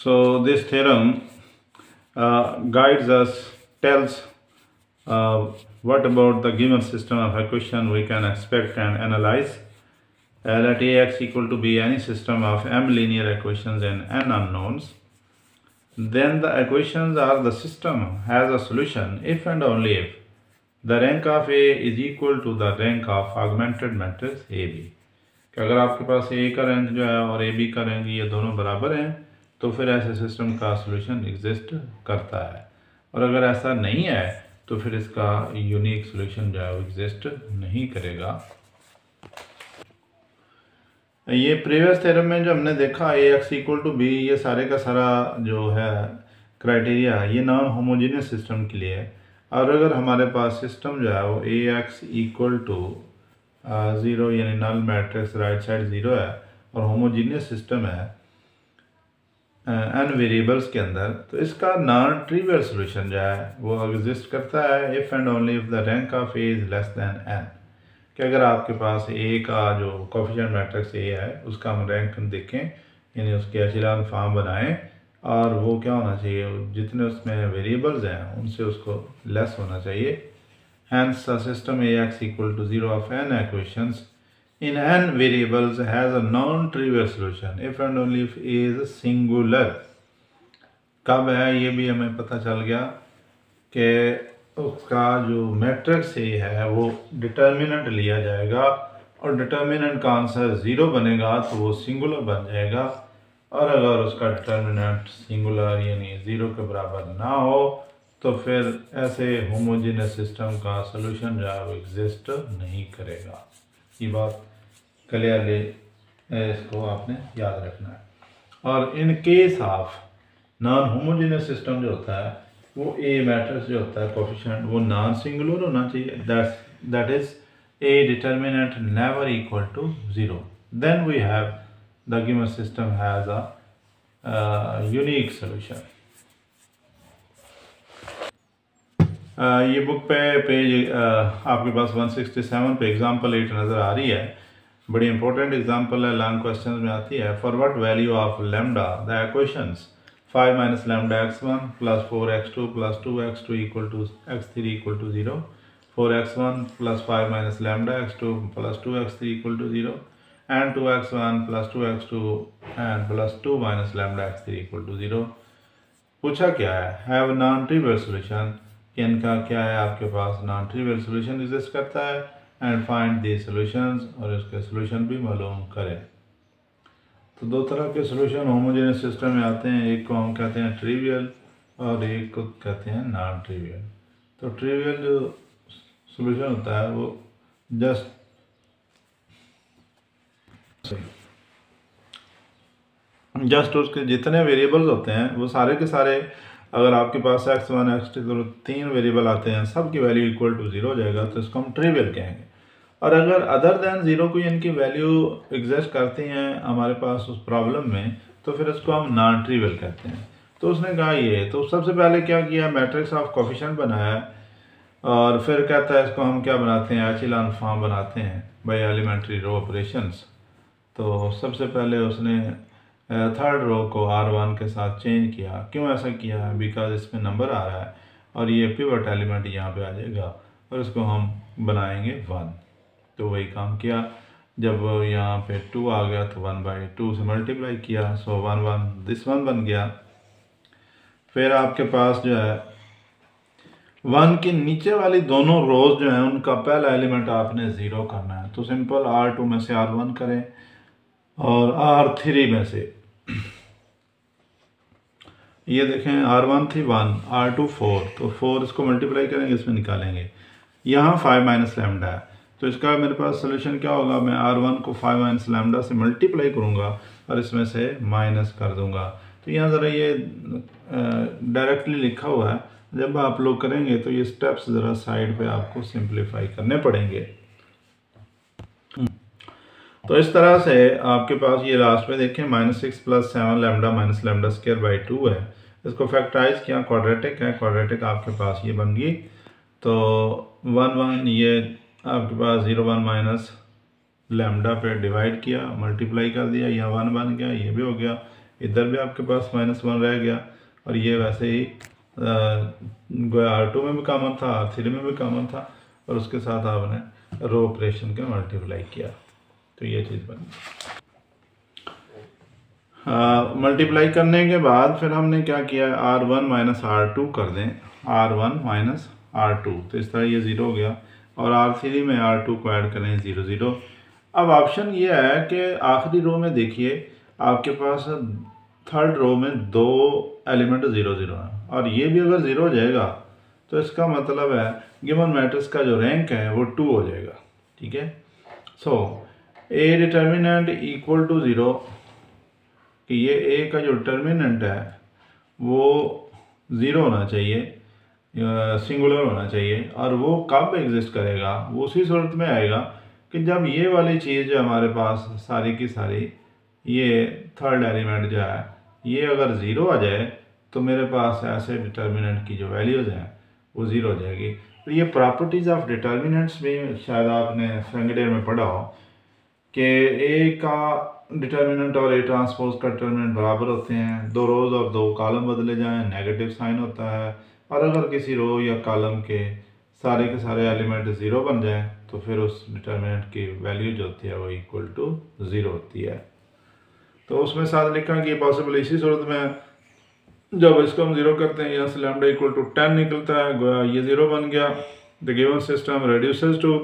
So this theorem guides us, tells what about the given system of equation we can expect and analyze. Let Ax equal to be any system of m linear equations and n unknowns. Then the equations are the system has a solution if and only if the rank of A is equal to the rank of augmented matrix AB. कि अगर आपके पास A का rank जो है और AB का rank ये दोनों बराबर हैं तो फिर ऐसे सिस्टम का सॉल्यूशन एग्जिस्ट करता है, और अगर ऐसा नहीं है तो फिर इसका यूनिक सॉल्यूशन जो है वो एग्जिस्ट नहीं करेगा। ये प्रीवियस थ्योरम में जो हमने देखा Ax इक्वल टू बी, ये सारे का सारा जो है क्राइटेरिया ये नॉन होमोजीनियस सिस्टम के लिए है। और अगर हमारे पास सिस्टम जो है वो Ax इक्वल टू 0 यानी नल मैट्रिक्स राइट साइड 0 है और होमोजीनियस सिस्टम है n वेरिएबल्स के अंदर, तो इसका नॉन ट्रिवियल सॉल्यूशन जो है वो एग्जिस्ट करता है if and only if the rank of A is less than n। कि अगर आपके पास A का जो कोफिशिएंट मैट्रिक्स A है उसका हम रैंक देखें, यानी उसके एचेलॉन फॉर्म बनाएं और वो क्या होना चाहिए, जितने उसमें वेरिएबल्स हैं उनसे उसको लेस होना चाहिए। Hence the system Ax equal to 0 of n equations in n variables has a non-trivial solution if and only if A is singular। कब है ये भी हमें पता चल गया कि उसका जो मैट्रिक्स A है वो डिटर्मिनेंट लिया जाएगा और डिटर्मिनेंट का आंसर 0 बनेगा तो वो सिंगुलर बन जाएगा, और अगर उसका डिटर्मिनेंट सिंगुलर यानी 0 के बराबर ना हो तो फिर ऐसे होमोजेनियस सिस्टम का सॉल्यूशन जो है वो एग्जिस्ट नहीं करेगा। ये बात क्लियरली इसको आपने याद रखना है। और in case of non homogeneous system जो होता है वो A मैट्रिक्स जो होता है कोफिशिएंट वो नॉन सिंगुलर होना चाहिए, that is A determinant never equal to 0। Then we have the given system has a unique solution. ये बुक पे पेज आपके पास 167 पे एग्जाम्पल 8 नज़र आ रही है। बड़ी इंपॉर्टेंट एग्जाम्पल है, लॉन्ग क्वेश्चन में आती है। For what value of lambda the equations 5 minus lambda x1 plus 4x2 plus 2x2 equal to x3 equal to 0, 4x1 plus 5 minus lambda x2 plus 2x3 equal to 0 and 2x1 plus 2x2 and plus 2 minus lambda x3 equal to 0। पूछा क्या है, have non trivial solution, इनका क्या है आपके पास non trivial solution exist करता है, and find the solutions, और इसके सॉल्यूशन भी मालूम करें। तो दो तरह के सॉल्यूशन होमोजेनियस सिस्टम में आते हैं, एक को हम कहते हैं ट्रिवियल और एक को कहते हैं नॉन ट्रिवियल। तो ट्रिवियल जो सॉल्यूशन होता है वो जस्ट उसके जितने वेरिएबल्स होते हैं वो सारे के सारे, अगर आपके पास x1 x2 तीन वेरिएबल आते हैं सब की वैल्यू इक्वल टू 0 हो जाएगा तो इसको हम ट्रिवियल कहेंगे। और अगर अदर देन 0 को इनकी वैल्यू एग्जिस्ट करती हैं हमारे पास उस प्रॉब्लम में तो फिर इसको हम नॉन ट्रिवियल कहते हैं। तो उसने कहा ये, तो सबसे पहले क्या किया, मैट्रिक्स ऑफ कोफिशिएंट बनाया और फिर कहता है इसको हम क्या बनाते हैं, एचेलॉन फॉर्म बनाते हैं बाय एलिमेंट्री रो ऑपरेशंस। तो सबसे पहले उसने थर्ड रो को R1 के साथ चेंज किया। क्यों ऐसा किया है, बिकॉज इसमें नंबर आ रहा है और ये पिवट एलिमेंट यहाँ पे आ जाएगा और इसको हम बनाएंगे 1। तो वही काम किया, जब यहाँ पे 2 आ गया तो 1/2 से मल्टीप्लाई किया, सो 1 1 दिस 1 बन गया। फिर आपके पास जो है 1 के नीचे वाली दोनों रोज जो है उनका पहला एलिमेंट आपने 0 करना है। तो सिंपल R2 में से R1 करें और R3 में से ये देखें R1 थी 1, R2 4, तो 4 इसको मल्टीप्लाई करेंगे इसमें निकालेंगे। यहाँ 5 माइनस लैम्डा है तो इसका मेरे पास सोल्यूशन क्या होगा, मैं R1 को 5 माइनस लैम्डा से मल्टीप्लाई करूँगा और इसमें से माइनस कर दूँगा। तो यहाँ ज़रा ये डायरेक्टली लिखा हुआ है, जब आप लोग करेंगे तो ये स्टेप्स ज़रा साइड पे आपको सिंप्लीफाई करने पड़ेंगे। तो इस तरह से आपके पास ये लास्ट में देखें -6 plus 7 lambda minus lambda square by 2 है। इसको फैक्टराइज किया, क्वाड्रेटिक है, क्वाड्रेटिक आपके पास ये बन गई। तो 1 1 ये आपके पास 0 1 माइनस लैम्डा पे डिवाइड किया, मल्टीप्लाई कर दिया, यहाँ 1 बन गया, ये भी हो गया। इधर भी आपके पास -1 रह गया, और ये वैसे ही R2 में भी कॉमन था, R3 में भी कॉमन था, और उसके साथ आपने रो ऑपरेशन के मल्टीप्लाई किया, तो ये चीज़ बनी। मल्टीप्लाई करने के बाद फिर हमने क्या किया, R1 माइनस R2 कर दें, R1 माइनस R2, तो इस तरह ये 0 हो गया, और R3 में R2 को ऐड करें 0 0। अब ऑप्शन ये है कि आखिरी रो में देखिए आपके पास थर्ड रो में 2 एलिमेंट 0 0 हैं, और ये भी अगर 0 हो जाएगा तो इसका मतलब है गिवन मैट्रिक्स का जो रैंक है वो 2 हो जाएगा, ठीक है। सो ए डिटर्मिनेंट इक्वल टू 0, कि ये ए का जो डिटर्मिनेंट है वो 0 होना चाहिए, सिंगुलर होना चाहिए, और वो कब एग्जिस्ट करेगा, वो उसी सूरत में आएगा कि जब ये वाली चीज़ जो हमारे पास सारी की सारी ये थर्ड एलिमेंट जो है ये अगर 0 आ जाए तो मेरे पास ऐसे डिटर्मिनेंट की जो वैल्यूज़ हैं वो 0 हो जाएगी। तो ये प्रॉपर्टीज़ ऑफ डिटर्मिनेंट्स भी शायद आपने सेकेंड में पढ़ा हो कि ए का डिटर्मिनेंट और ए ट्रांसपोज का डिटर्मिनेंट बराबर होते हैं, 2 रोज और 2 कॉलम बदले जाएं नेगेटिव साइन होता है, और अगर किसी रो या कॉलम के सारे एलिमेंट 0 बन जाएं तो फिर उस डिटर्मिनेंट की वैल्यू जो होती है वो इक्वल टू 0 होती है। तो उसमें साथ लिखा कि पॉसिबल इसी सूरत में जब इसको हम 0 करते हैं यहाँ से लैम्डा इक्वल टू 10 निकलता है, गोया ये 0 बन गया। The given system reduces to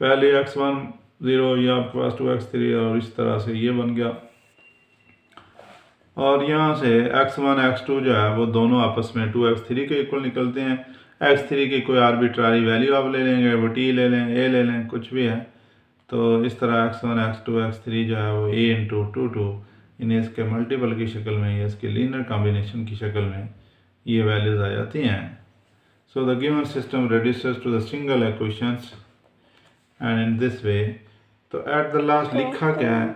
पहले x1 0 या आपके पास 2x3 और इस तरह से ये बन गया, और यहाँ से x1 x2 जो है वो दोनों आपस में 2x3 के इक्वल निकलते हैं। x3 की कोई आर्बिट्रारी वैल्यू आप ले लेंगे, वो t ले लें, a ले लें, कुछ भी है, तो इस तरह x1 x2 x3 जो है वो a इंटू 2 2 इन्हें इसके मल्टीपल की शक्ल में या इसके लीनियर कॉम्बिनेशन की शक्ल में ये वैल्यूज आ जाती हैं। So the given system reduces to the single equations and in this way. तो एट द लास्ट लिखा क्या है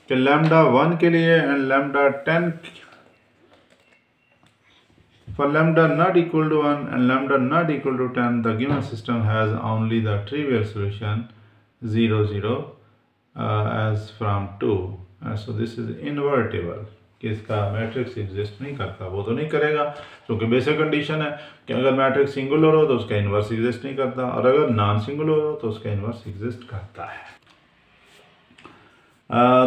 कि लैम्डा 1 के लिए and lambda 10 for lambda not equal to 1 and lambda not equal to 10 the given system has only the trivial solution 0 0 as from 2, so this is invertible कि इसका matrix exist नहीं करता, वो तो नहीं करेगा क्योंकि बेसिक कंडीशन है कि अगर मैट्रिक्स सिंगुलर हो तो उसका इन्वर्स एग्जिस्ट नहीं करता, और अगर नॉन सिंगुलर हो तो उसका इन्वर्स एग्जिस्ट करता है।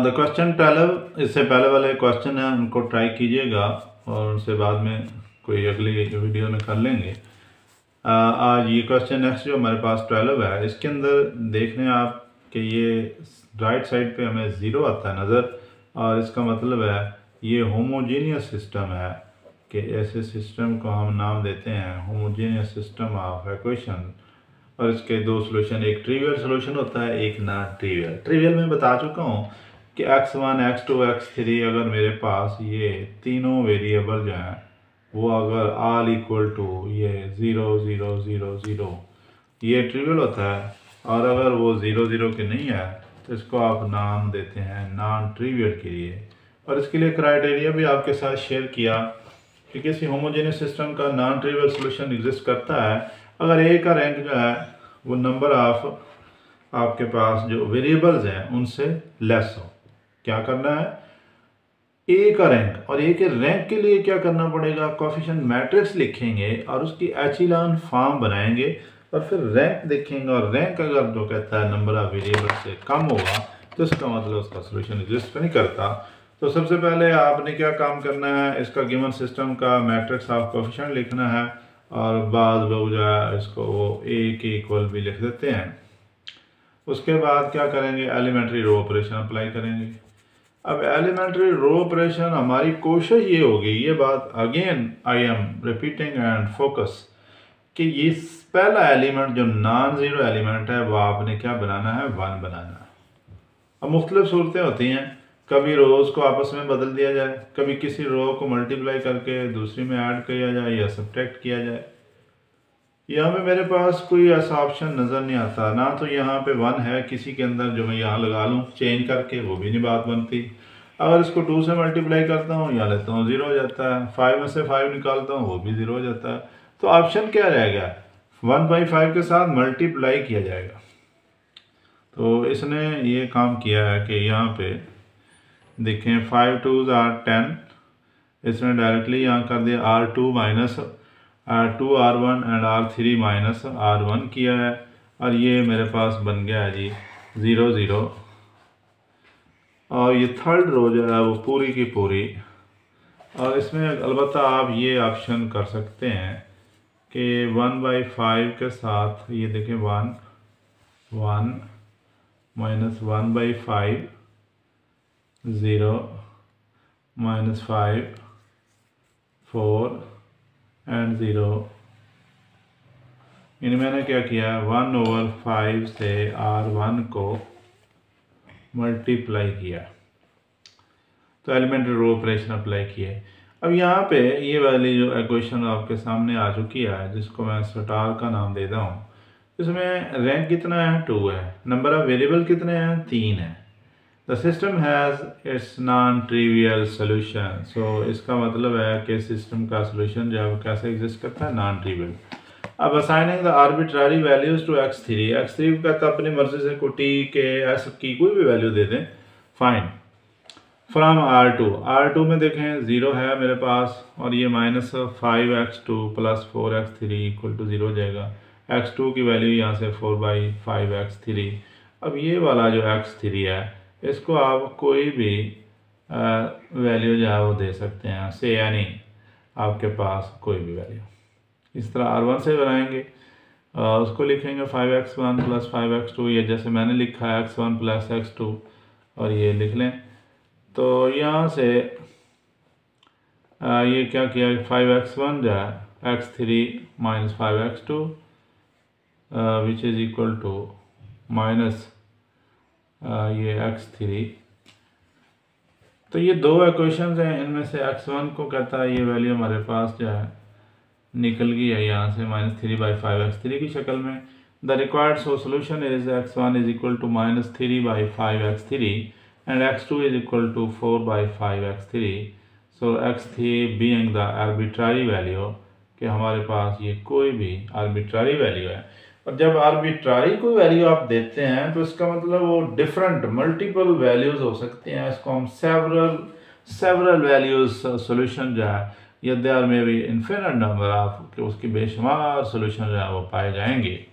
द क्वेश्चन 12, इससे पहले वाले क्वेश्चन है उनको ट्राई कीजिएगा और उनसे बाद में कोई अगली वीडियो में कर लेंगे। आज ये क्वेश्चन नेक्स्ट जो हमारे पास 12 है, इसके अंदर देख लें आप कि ये राइट साइड पे हमें 0 आता है नज़र, और इसका मतलब है ये होमोजीनियस सिस्टम है कि ऐसे सिस्टम को हम नाम देते हैं होमोजीनियस सिस्टम ऑफ इक्वेशन, और इसके 2 सोल्यूशन, एक ट्रिवियल सोल्यूशन होता है, एक नॉन ट्रिवियल। ट्रिवियल में बता चुका हूँ कि x1 x2 x3 अगर मेरे पास ये तीनों वेरिएबल जो हैं वो अगर ऑल इक्वल टू ये 0 0 0 0 ये ट्रिवियल होता है, और अगर वो 0 0 के नहीं है तो इसको आप नाम देते हैं नॉन ट्रिवियल के लिए। और इसके लिए क्राइटेरिया भी आपके साथ शेयर किया कि किसी होमोजेनियस सिस्टम का नॉन ट्रिवियल सोल्यूशन एग्जिस्ट करता है अगर ए का रैंक जो है वो नंबर ऑफ आपके पास जो वेरिएबल्स हैं उनसे लेस हो। क्या करना है, ए का रैंक, और ए के रैंक के लिए क्या करना पड़ेगा, कोएफिशिएंट मैट्रिक्स लिखेंगे और उसकी एचिलॉन फॉर्म बनाएंगे और फिर रैंक देखेंगे, और रैंक अगर जो कहता है नंबर ऑफ वेरिएबल से कम होगा तो इसका मतलब उसका सोल्यूशन एग्जिस्ट नहीं करता। तो सबसे पहले आपने क्या काम करना है, इसका गिवन सिस्टम का मैट्रिक्स ऑफ कोएफिशिएंट लिखना है, और बाद लोग जो है इसको वो ए के इक्वल भी लिख देते हैं। उसके बाद क्या करेंगे, एलिमेंट्री रो ऑपरेशन अप्लाई करेंगे। अब एलिमेंट्री रो ऑपरेशन हमारी कोशिश ये होगी, ये बात again I am repeating and focus, कि ये पहला एलिमेंट जो नॉन ज़ीरो एलिमेंट है वो आपने क्या बनाना है, 1 बनाना है। अब मुख्तलिफ सूरतें होती हैं, कभी रोज़ को आपस में बदल दिया जाए, कभी किसी रो को मल्टीप्लाई करके दूसरी में ऐड किया जाए या सब्ट्रैक्ट किया जाए। यहाँ पे मेरे पास कोई ऐसा ऑप्शन नज़र नहीं आता, ना तो यहाँ पे 1 है किसी के अंदर जो मैं यहाँ लगा लूँ चेंज करके, वो भी नहीं बात बनती। अगर इसको 2 से मल्टीप्लाई करता हूँ या लेता हूँ 0 हो जाता है, 5 में से 5 निकालता हूँ वो भी 0 हो जाता है। तो ऑप्शन क्या रह गया, 1/5 के साथ मल्टीप्लाई किया जाएगा। तो इसने ये काम किया है कि यहाँ पे देखें 5 2s are 10 इसमें डायरेक्टली यहाँ कर दिया R2 minus R1 and R3 minus R1 किया है, और ये मेरे पास बन गया है जी 0 0। और ये थर्ड रो जो है वो पूरी की पूरी। और इसमें अलबत्ता आप ये ऑप्शन कर सकते हैं कि 1/5 के साथ ये देखें 1 1 माइनस 1/5 0 माइनस 5 4 एंड 0। इन मैंने क्या किया 1/5 से R1 को मल्टीप्लाई किया, तो एलिमेंट्री रो ऑपरेशन अप्लाई किए। अब यहाँ पे ये वाली जो इक्वेशन आपके सामने आ चुकी है, जिसको मैं स्टार का नाम देता हूँ, इसमें रैंक कितना है 2 है, नंबर ऑफ वेरिएबल कितने हैं 3 है। The system has its non trivial solution. So इसका मतलब है कि सिस्टम का सोल्यूशन जो है वो कैसे एग्जिस्ट करता है, नॉन ट्रिवियल। अब assigning the arbitrary values to x3, x3 को कहता है अपनी मर्जी से को t के s की कोई भी वैल्यू दे दें, फाइन। फ्रॉम R2 में देखें 0 है मेरे पास, और ये minus 5x2 plus 4x3 equal to 0 हो जाएगा। x2 की वैल्यू यहाँ से 4/5x3। अब ये वाला जो x3 है इसको आप कोई भी वैल्यू जो है वो दे सकते हैं, से यानी आपके पास कोई भी वैल्यू। इस तरह R1 से बनाएंगे, उसको लिखेंगे 5x1 प्लस 5x2, ये जैसे मैंने लिखा है x1 प्लस x2, और ये लिख लें। तो यहाँ से ये क्या किया 5x1 जो है x3 minus 5x2 which is equal to minus ये x3। तो ये दो इक्वेशंस हैं, इनमें से x1 को कहता है ये वैल्यू हमारे पास जो है निकल गई है यहाँ से -3/5x3 की शक्ल में। The required solution is x1 is equal to -3/5x3 and x2 is equal to 4/5x3। So x3 being the arbitrary value, कि हमारे पास ये कोई भी आर्बिट्ररी वैल्यू है। और जब आर्बिट्ररी कोई वैल्यू आप देते हैं तो इसका मतलब वो डिफरेंट मल्टीपल वैल्यूज़ हो सकते हैं, इसको हम सेवरल वैल्यूज सोल्यूशन जो है, या देयर में भी इन्फिनिट नंबर ऑफ, कि उसकी बेशुमार सोल्यूशन जो है वो पाए जाएंगे।